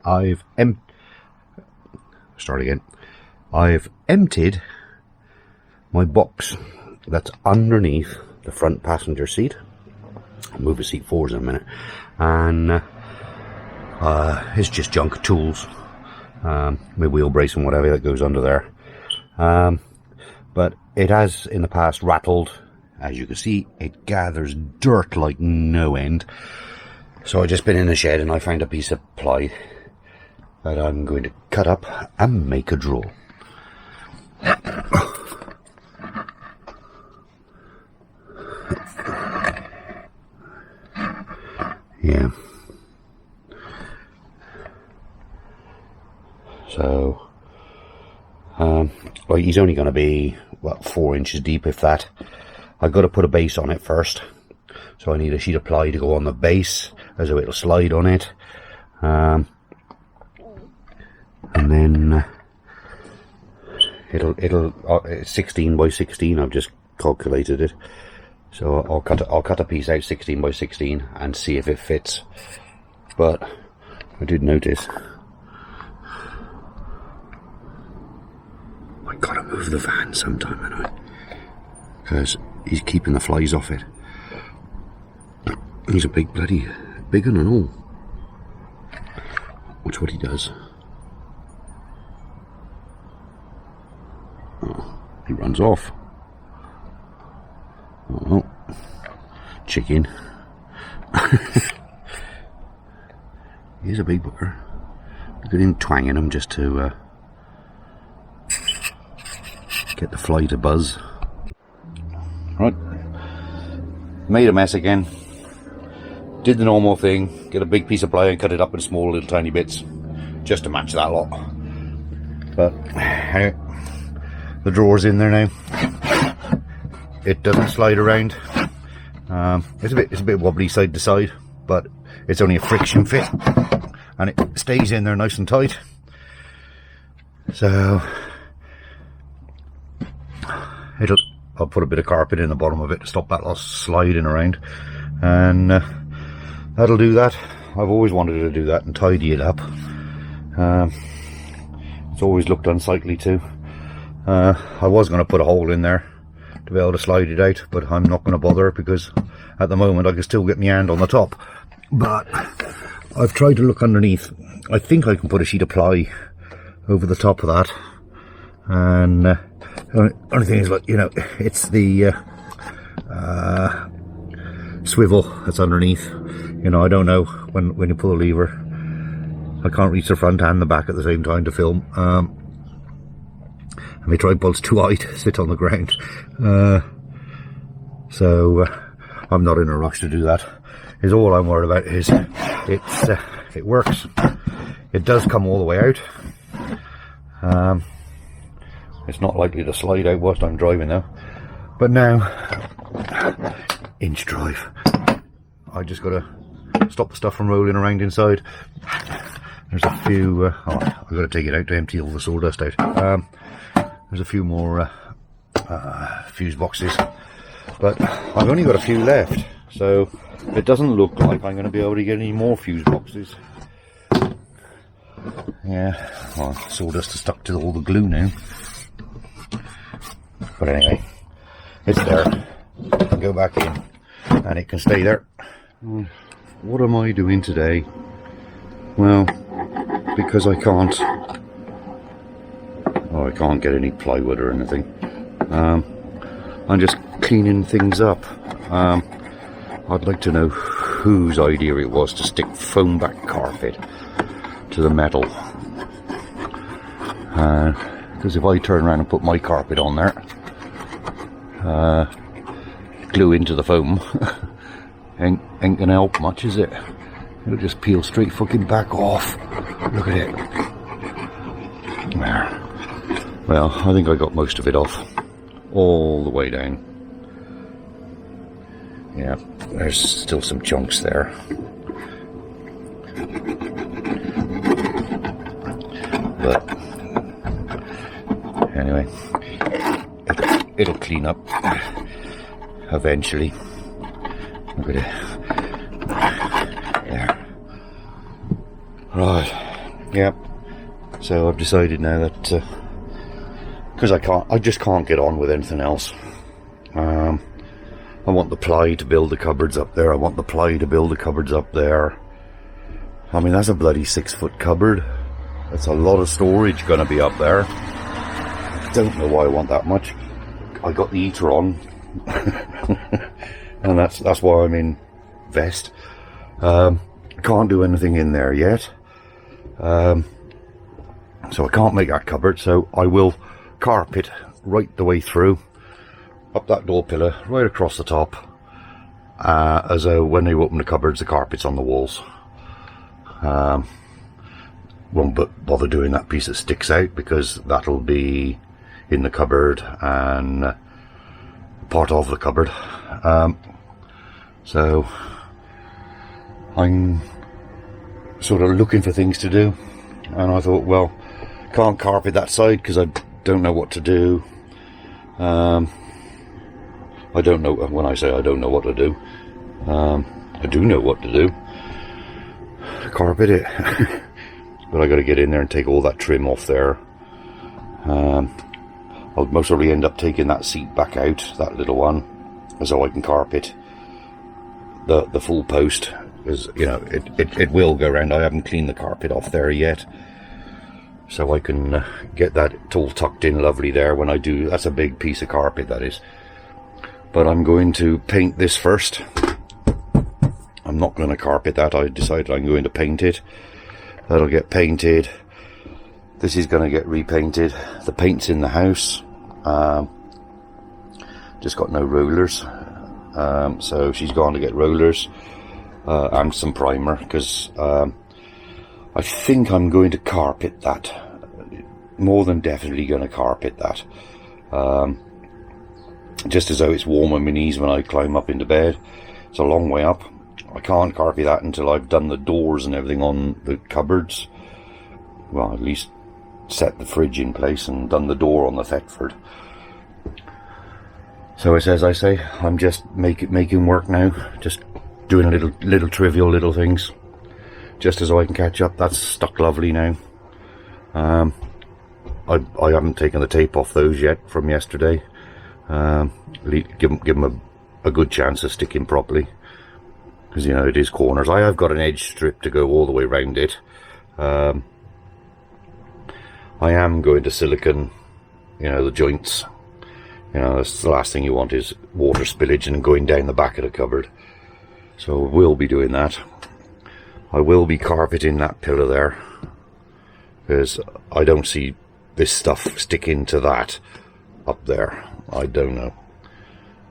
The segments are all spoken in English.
I've emptied my box that's underneath the front passenger seat. I'll move the seat forwards in a minute, and it's just junk tools, my wheel brace and whatever that goes under there. But it has in the past rattled. As you can see, it gathers dirt like no end. So I just been in the shed and I found a piece of ply that I'm going to cut up and make a drill. Yeah. So, well, he's only going to be, what, 4 inches deep, if that. I've got to put a base on it first. So I need a sheet of ply to go on the base, as though it'll slide on it. And then it'll 16 by 16. I've just calculated it. So I'll cut a piece out 16 by 16 and see if it fits. But I did notice I gotta move the van sometime, haven't I? Because he's keeping the flies off it. He's a big bloody big one and all. Watch what he does. Oh, he runs off. Oh, chicken. He's a big bugger. Look at him twanging him just to get the fly to buzz. Right, made a mess again. Did the normal thing, get a big piece of ply and cut it up in small little tiny bits, just to match that lot. But anyway, the drawer's in there now. It doesn't slide around. It's a bit wobbly side to side, but it's only a friction fit, and it stays in there nice and tight. So I'll put a bit of carpet in the bottom of it to stop that lot sliding around, and that'll do that. I've always wanted to do that and tidy it up. It's always looked unsightly too. I was going to put a hole in there to be able to slide it out, but I'm not going to bother because at the moment I can still get my hand on the top. But I've tried to look underneath. I think I can put a sheet of ply over the top of that, and only thing is, like, you know, it's the swivel that's underneath. You know, I don't know when you pull the lever. I can't reach the front and the back at the same time to film. And my tripod's too high to sit on the ground. So I'm not in a rush to do that. Is all I'm worried about is it works. It does come all the way out. It's not likely to slide out whilst I'm driving though. But now, inch drive. I just got to stop the stuff from rolling around inside. There's a few, I've got to take it out to empty all the sawdust out. There's a few more fuse boxes, but I've only got a few left, so it doesn't look like I'm going to be able to get any more fuse boxes. Yeah, well, sawdust is stuck to all the glue now. But anyway, it's there. I can go back in and it can stay there. What am I doing today? Well, because I can't get any plywood or anything. I'm just cleaning things up. I'd like to know whose idea it was to stick foam back carpet to the metal. Because if I turn around and put my carpet on there, glue into the foam, ain't gonna help much, is it? It'll just peel straight fucking back off. Look at it. There. Well, I think I got most of it off. All the way down. Yeah, there's still some chunks there. But anyway, it'll clean up eventually. Look at it. There. Right. yeah. So I've decided now that because I just can't get on with anything else. I want the ply to build the cupboards up there. I want the ply to build the cupboards up there. I mean, that's a bloody 6-foot cupboard. That's a lot of storage going to be up there. Don't know why I want that much. I got the heater on, and that's why I'm in vest. Can't do anything in there yet, so I can't make that cupboard. So I will carpet right the way through, up that door pillar, right across the top, as when you open the cupboards, the carpet's on the walls. Won't bother doing that piece that sticks out, because that'll be in the cupboard and part of the cupboard. So I'm sort of looking for things to do, and I thought, well, can't carpet that side because I don't know what to do. I don't know, when I say I don't know what to do, I do know what to do. Carpet it. But I got to get in there and take all that trim off there. I'll most probably end up taking that seat back out, that little one, so I can carpet the full post, because, you know, it will go around. I haven't cleaned the carpet off there yet, so I can get that all tucked in lovely there when I do. That's a big piece of carpet, that is. But I'm going to paint this first. I'm not going to carpet that. I decided I'm going to paint it. That'll get painted. This is going to get repainted. The paint's in the house. Just got no rollers. So she's gone to get rollers and some primer, because I think I'm going to carpet that. More than definitely going to carpet that. Just as though it's warm on my knees when I climb up into bed. It's a long way up. I can't carpet that until I've done the doors and everything on the cupboards. Well, at least set the fridge in place and done the door on the Thetford. So it's as I say, I'm just making work now. Just doing little trivial little things, just as I can catch up. That's stuck lovely now. I haven't taken the tape off those yet from yesterday. Give them a good chance of sticking properly, because, you know, it is corners. I have got an edge strip to go all the way around it. I am going to silicone, you know, the joints. You know, that's the last thing you want, is water spillage and going down the back of the cupboard. So we'll be doing that. I will be carpeting that pillar there, because I don't see this stuff sticking to that up there. I don't know.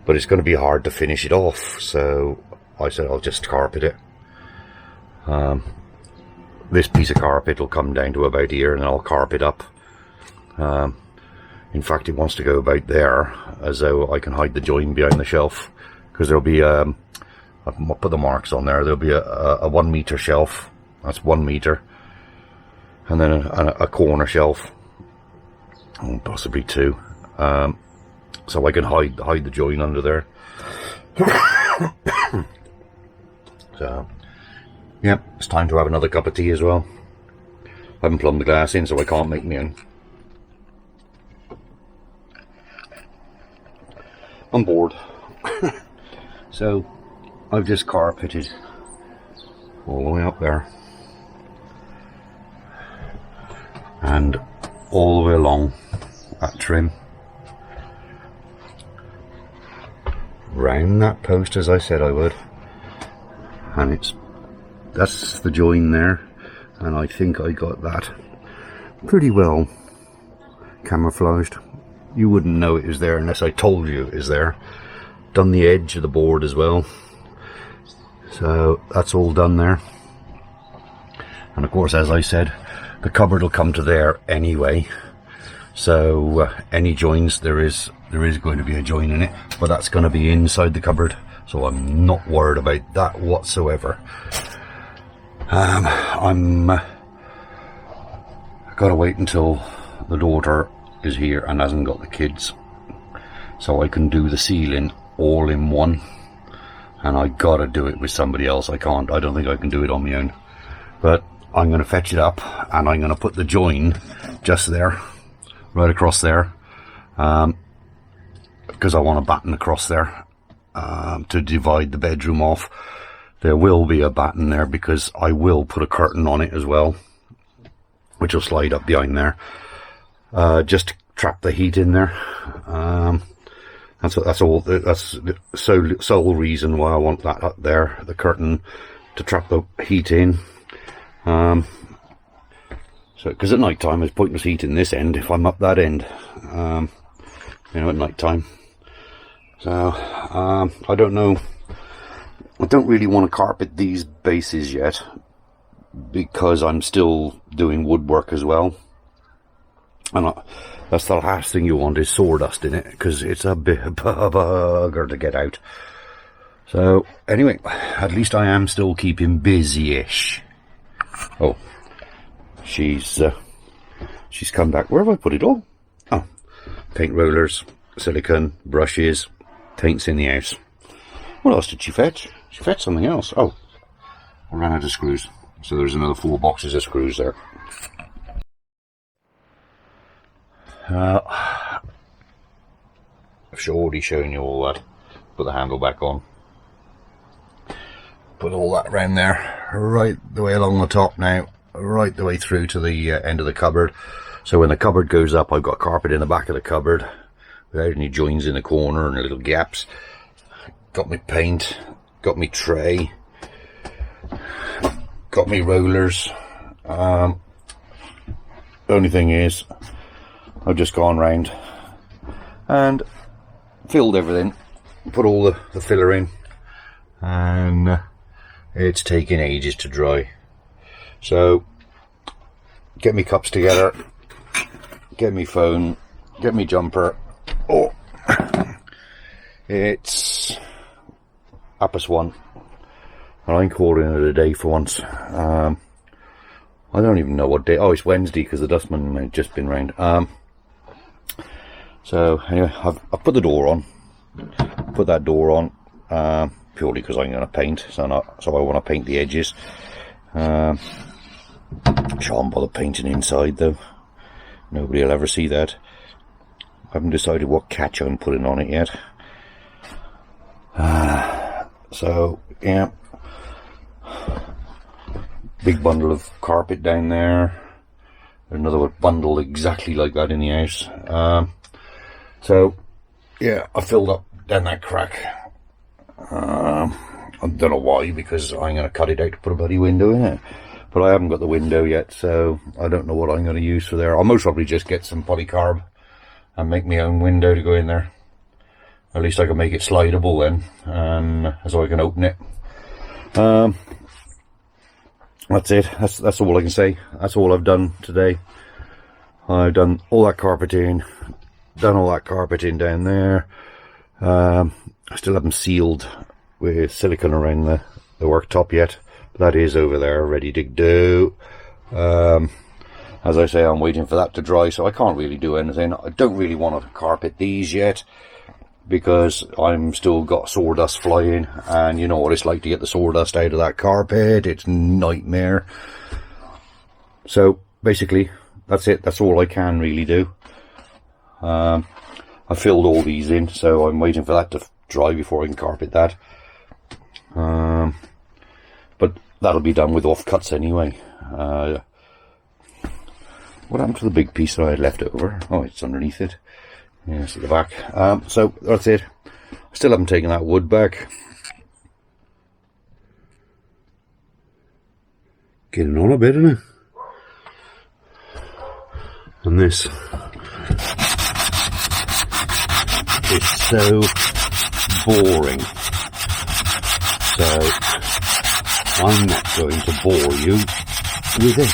But it's going to be hard to finish it off, so I said I'll just carpet it. This piece of carpet will come down to about here, and I'll carpet up. In fact, it wants to go about there, as though I can hide the join behind the shelf, because there'll be I'll put the marks on there. There'll be a 1 meter shelf. That's 1 meter, and then a corner shelf, possibly 2. So I can hide the join under there. So, yeah, it's time to have another cup of tea as well. I haven't plumbed the glass in, so I can't make my own. I'm bored. So I've just carpeted all the way up there and all the way along that trim, round that post as I said I would, and that's the join there, and I think I got that pretty well camouflaged. You wouldn't know it was there unless I told you it was there. Done the edge of the board as well, so that's all done there. And of course, as I said, the cupboard will come to there anyway, so any joins, there is going to be a join in it, but that's going to be inside the cupboard, so I'm not worried about that whatsoever. I'm gotta wait until the daughter is here and hasn't got the kids, so I can do the ceiling all in one, and I gotta do it with somebody else. I don't think I can do it on my own, but I'm going to fetch it up and I'm going to put the join just there, right across there, because I want a batten across there to divide the bedroom off. There will be a batten there because I will put a curtain on it as well, which will slide up behind there, just to trap the heat in there. That's the sole reason why I want that up there, the curtain, to trap the heat in. So because at night time there's pointless heat in this end if I'm up that end, at night time. So I don't know. I don't really want to carpet these bases yet because I'm still doing woodwork as well, and that's the last thing you want is sawdust in it, because it's a bit of a bugger to get out. So anyway, at least I am still keeping busy-ish. Oh, she's come back. Where have I put it all? Oh, paint rollers, silicone, brushes, paints in the house. What else did she fetch? She fetched something else. Oh, I ran out of screws. So there's another 4 boxes of screws there. I've already shown you all that. Put the handle back on. Put all that around there, right the way along the top now, right the way through to the end of the cupboard. So when the cupboard goes up, I've got carpet in the back of the cupboard without any joins in the corner and little gaps. Got my paint, got my tray, got my rollers. The only thing is, I've just gone round and filled everything, put all the filler in, and it's taking ages to dry. So get me cups together, get me phone, get me jumper. Oh, it's 1:30, and I'm calling it a day for once. I don't even know what day. Oh, it's Wednesday because the dustman had just been round. So anyway, I've put the door on. Put that door on purely because I'm going to paint. So I want to paint the edges. Shan't bother painting inside though. Nobody will ever see that. I haven't decided what catch I'm putting on it yet. So yeah, big bundle of carpet down there. Another bundle exactly like that in the house. So yeah, I filled up down that crack. I don't know why, because I'm going to cut it out to put a bloody window in it. But I haven't got the window yet, so I don't know what I'm going to use for there. I'll most probably just get some polycarb and make my own window to go in there. At least I can make it slidable then, and so I can open it. That's it. That's all I can say. That's all I've done today. I've done all that carpeting, done all that carpeting down there. I still haven't sealed with silicone around the worktop yet. That is over there, ready to do. As I say, I'm waiting for that to dry, so I can't really do anything. I don't really want to carpet these yet, because I'm still got sawdust flying, and you know what it's like to get the sawdust out of that carpet. It's nightmare. So basically, that's it. That's all I can really do. I filled all these in, so I'm waiting for that to dry before I can carpet that. But that'll be done with offcuts anyway. What happened to the big piece that I had left over? Oh, it's underneath it. Yeah, it's at the back. So that's it. I still haven't taken that wood back. Getting on a bit, isn't it? And this is so boring. So I'm not going to bore you with it.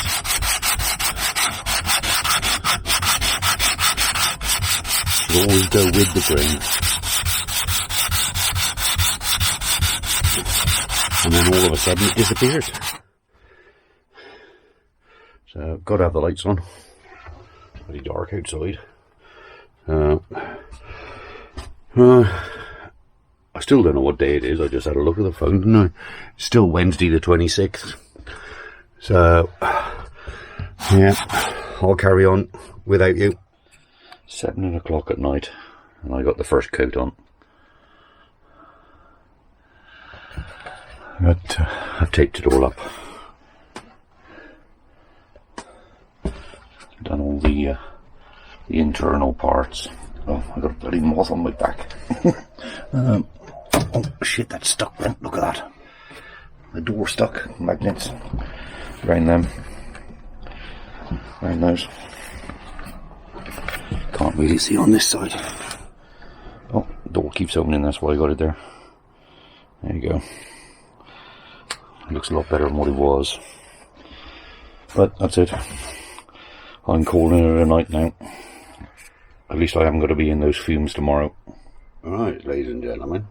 Should always go with the grain. And then all of a sudden it disappears. So, got to have the lights on. Pretty dark outside. I still don't know what day it is. I just had a look at the phone, didn't I? It's still Wednesday the 26th. So, yeah, I'll carry on without you. 7 o'clock at night, and I got the first coat on. But I've taped it all up. Done all the internal parts. Oh, I got a bloody moth on my back. Oh shit, that's stuck then. Look at that. The door stuck. Magnets. Around them. Around those. Can't really see on this side. Oh, the door keeps opening, that's why I got it there. There you go. It looks a lot better than what it was. But that's it. I'm calling it a night now. At least I haven't got to be in those fumes tomorrow. Alright, ladies and gentlemen.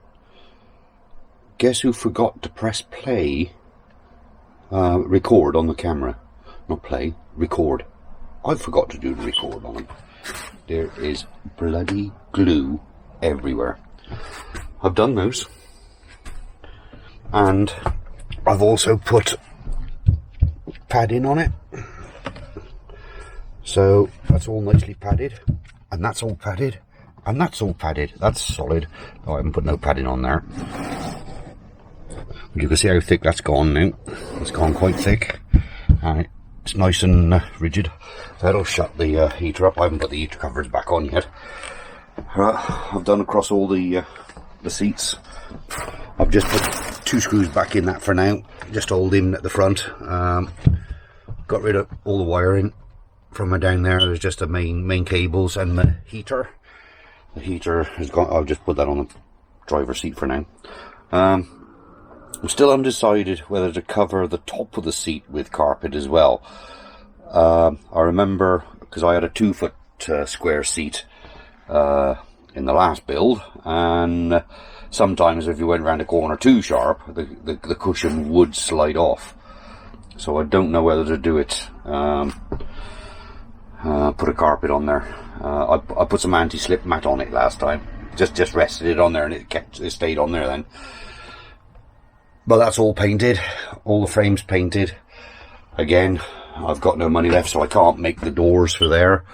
Guess who forgot to press play? Record on the camera. Not play, record. I forgot to do the record on them. There is bloody glue everywhere. I've done those. And I've also put padding on it. So that's all nicely padded. And that's all padded. And that's all padded. That's solid. Oh, I haven't put no padding on there. You can see how thick that's gone now. It's gone quite thick. And it's nice and rigid. That'll shut the heater up. I haven't put the heater covers back on yet. I've done across all the seats. I've just put 2 screws back in that for now. Just hold in at the front. Got rid of all the wiring from down there. There's just the main cables and the heater. The heater has gone. I'll just put that on the driver's seat for now. I'm still undecided whether to cover the top of the seat with carpet as well. I remember, because I had a 2-foot square seat in the last build, and sometimes if you went round a corner too sharp, the cushion would slide off. So I don't know whether to do it. Put a carpet on there. I put some anti-slip mat on it last time. Just rested it on there, and it stayed on there then. But that's all painted. All the frames painted. Again, I've got no money left, so I can't make the doors for there.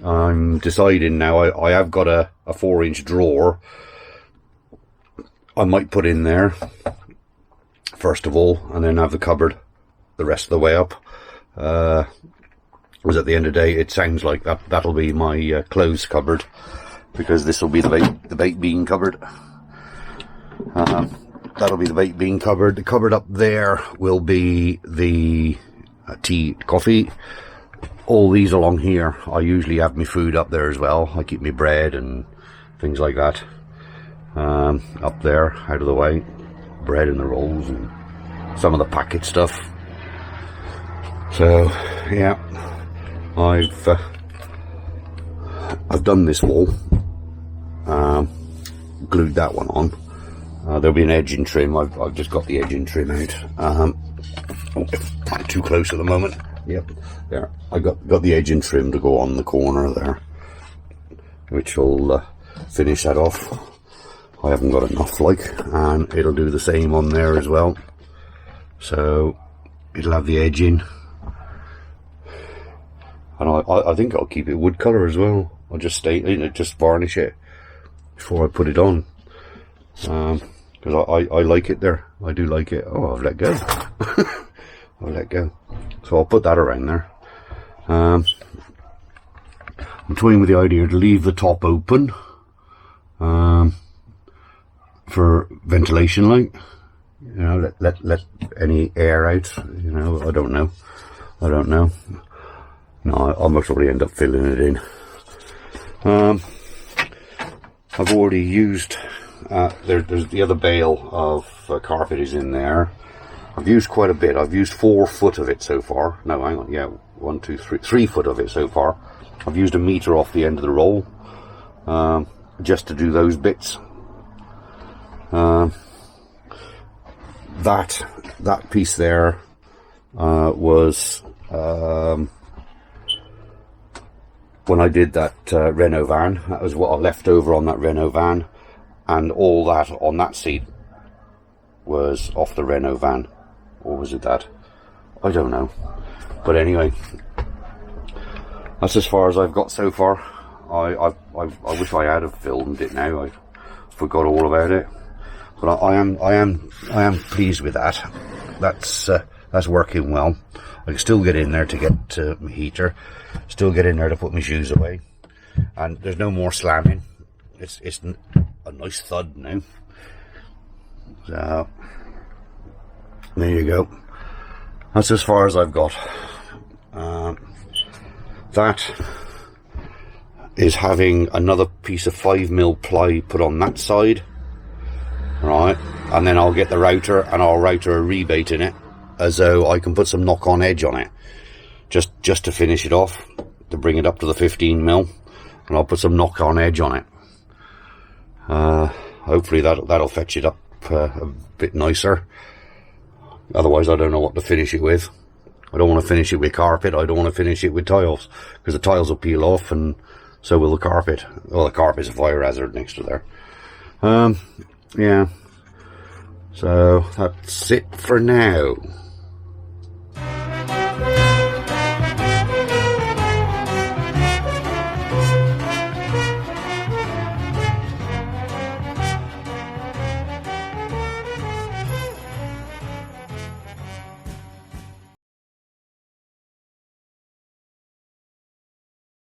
I'm deciding now. I have got a 4-inch drawer. I might put in there first of all, and then have the cupboard the rest of the way up. Because at the end of the day, it sounds like that'll be my clothes cupboard, because this will be the baked bean cupboard. That'll be the baked bean cupboard. The cupboard up there will be the tea, coffee. All these along here, I usually have my food up there as well. I keep my bread and things like that up there, out of the way. Bread and the rolls and some of the packet stuff. So, yeah, I've done this wall. Glued that one on. There'll be an edging trim. I've just got the edging trim out. Too close at the moment. Yep, there. I got the edging trim to go on the corner there, which will finish that off. I haven't got enough, and it'll do the same on there as well. So it'll have the edging, and I think I'll keep it wood colour as well. I'll just just varnish it before I put it on. Because I like it there. I do like it. Oh, I've let go. I've let go. So I'll put that around there. I'm toying with the idea to leave the top open for ventilation, like, you know, let any air out. You know, I don't know. No, I'll most probably end up filling it in. I've already used. There's the other bale of carpet is in there. I've used quite a bit. I've used 4 foot of it so far. No, hang on. Yeah, 1, 2, 3. 3 foot of it so far. I've used 1 meter off the end of the roll, just to do those bits. That piece there was when I did that Renault van. That was what I left over on that Renault van. And all that on that seat was off the Renault van. Or was it that? I don't know. But anyway, that's as far as I've got so far. I wish I had have filmed it now. I forgot all about it. But I am pleased with that. That's working well. I can still get in there to get my heater. Still get in there to put my shoes away. And there's no more slamming. It's a nice thud now. So there you go. That's as far as I've got. That is having another piece of 5mm ply put on that side, right? And then I'll get the router and I'll router a rebate in it, as though I can put some knock-on edge on it, just to finish it off, to bring it up to the 15mm, and I'll put some knock-on edge on it. Hopefully that'll fetch it up a bit nicer. Otherwise, I don't know what to finish it with. I don't want to finish it with carpet. I don't want to finish it with tiles, because the tiles will peel off, and so will the carpet. Well, the carpet's a fire hazard next to there. Yeah. So that's it for now.